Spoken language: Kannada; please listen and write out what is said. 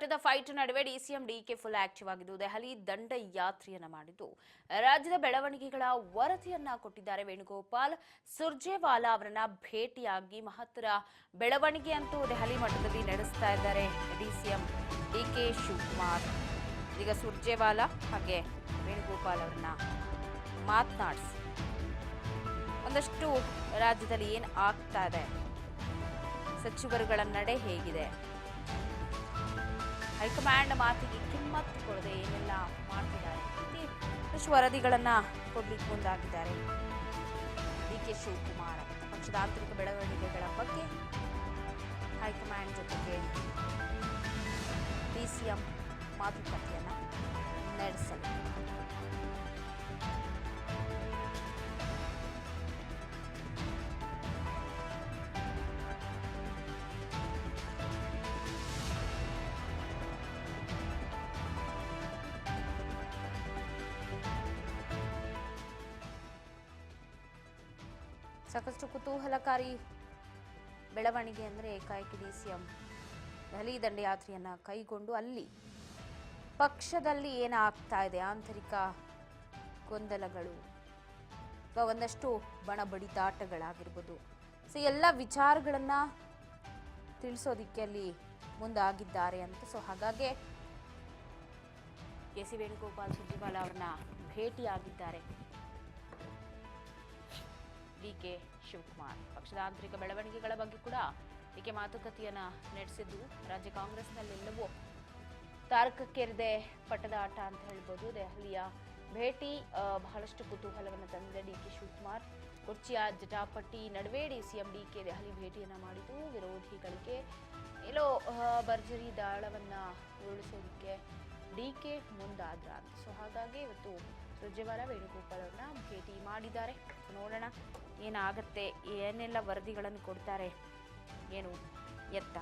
ವಿರುದ್ಧ ಫೈಟ್ ನಡುವೆ ಡಿಸಿಎಂ ಡಿಕೆ ಫುಲ್ ಆಕ್ಟಿವ್ ಆಗಿದ್ದು ದೆಹಲಿ ದಂಡ ಯಾತ್ರೆಯನ್ನ ಮಾಡಿದ್ದು ರಾಜ್ಯದ ಬೆಳವಣಿಗೆಗಳ ವರದಿಯನ್ನ ಕೊಟ್ಟಿದ್ದಾರೆ. ವೇಣುಗೋಪಾಲ್ ಸುರ್ಜೇವಾಲಾ ಅವರನ್ನ ಭೇಟಿಯಾಗಿ ಮಹತ್ತರ ಬೆಳವಣಿಗೆ ಅಂತೂ ದೆಹಲಿ ಮಟ್ಟದಲ್ಲಿ ನಡೆಸ್ತಾ ಇದ್ದಾರೆ ಡಿಸಿಎಂ ಡಿಕೆ ಶಿವಕುಮಾರ್. ಈಗ ಸುರ್ಜೇವಾಲಾ ಹಾಗೆ ವೇಣುಗೋಪಾಲ್ ಅವರನ್ನ ಮಾತನಾಡಿಸಿ ಒಂದಷ್ಟು ರಾಜ್ಯದಲ್ಲಿ ಏನು ಆಗ್ತಾ ಇದೆ, ಸಚಿವರುಗಳ ನಡೆ ಹೇಗಿದೆ, ಹೈಕಮಾಂಡ್ ಮಾತಿಗೆ ಕಿಮ್ಮತ್ತು ಕೊಡದೆ ಏನೆಲ್ಲ ಮಾಡ್ತಿದ್ದಾರೆ, ಇಷ್ಟು ವರದಿಗಳನ್ನ ಕೊಡ್ಲಿಕ್ಕೆ ಮುಂದಾಗಿದ್ದಾರೆ ಡಿಕೆ ಶಿವಕುಮಾರ್. ಪಕ್ಷದ ಆಂತರಿಕ ಬೆಳವಣಿಗೆಗಳ ಬಗ್ಗೆ ಹೈಕಮಾಂಡ್ ಜೊತೆಗೆ ಡಿಸಿಎಂ ಮಾತುಕತೆಯನ್ನ ನಡೆಸಲಿದೆ. ಸಾಕಷ್ಟು ಕುತೂಹಲಕಾರಿ ಬೆಳವಣಿಗೆ ಅಂದರೆ ಏಕಾಏಕಿ ಡಿಸಿಎಂ ದೆಹಲಿ ದಂಡಯಾತ್ರೆಯನ್ನ ಕೈಗೊಂಡು ಅಲ್ಲಿ ಪಕ್ಷದಲ್ಲಿ ಏನಾಗ್ತಾ ಇದೆ, ಆಂತರಿಕ ಗೊಂದಲಗಳು ಅಥವಾ ಒಂದಷ್ಟು ಬಣ ಬಡಿದಾಟಗಳಾಗಿರ್ಬೋದು, ಸೊ ಎಲ್ಲ ವಿಚಾರಗಳನ್ನ ತಿಳಿಸೋದಿಕ್ಕೆ ಅಲ್ಲಿ ಮುಂದಾಗಿದ್ದಾರೆ ಅಂತ. ಸೊ ಹಾಗಾಗಿ ಕೆ ಸಿ ವೇಣುಗೋಪಾಲ್ ಸುರ್ಜೇವಾಲಾ ಅವ್ರನ್ನ ಭೇಟಿಯಾಗಿದ್ದಾರೆ ಡಿಕೆ ಶಿವಕುಮಾರ್. ಪಕ್ಷದ ಆಂತರಿಕ ಬೆಳವಣಿಗೆಗಳ ಬಗ್ಗೆ ಕೂಡ ಡಿಕೆ ಮಾತುಕತೆಯನ್ನ ನಡೆಸಿದ್ದು ರಾಜ್ಯ ಕಾಂಗ್ರೆಸ್ನಲ್ಲೆಲ್ಲವೂ ತಾರಕಕ್ಕೇರಿದೆ ಪಟ್ಟದ ಆಟ ಅಂತ ಹೇಳ್ಬೋದು. ದೆಹಲಿಯ ಭೇಟಿ ಬಹಳಷ್ಟು ಕುತೂಹಲವನ್ನು ತಂದಿದೆ. ಡಿಕೆ ಶಿವಕುಮಾರ್ ಕುರ್ಚಿಯ ಜಟಾಪಟಿ ನಡುವೆ ಡಿಸಿಎಂ ಡಿಕೆ ದೆಹಲಿ ಭೇಟಿಯನ್ನ ಮಾಡಿದ್ದು ವಿರೋಧಿಗಳಿಗೆ ಎಲ್ಲೋ ಭರ್ಜರಿ ದಾಳವನ್ನ ಉರುಳಿಸೋದಕ್ಕೆ ಡಿಕೆ ಮುಂದಾದ್ರ ಅಂತ. ಸೊ ಹಾಗಾಗಿ ಇವತ್ತು ಸುರ್ಜೇವಾಲಾ ವೇಣುಗೋಪಾಲ್ ಅವ್ರನ್ನ ಭೇಟಿ ಮಾಡಿದ್ದಾರೆ. ನೋಡೋಣ ಏನಾಗತ್ತೆ, ಏನೆಲ್ಲ ವರದಿಗಳನ್ನು ಕೊಡ್ತಾರೆ, ಏನು ಎತ್ತ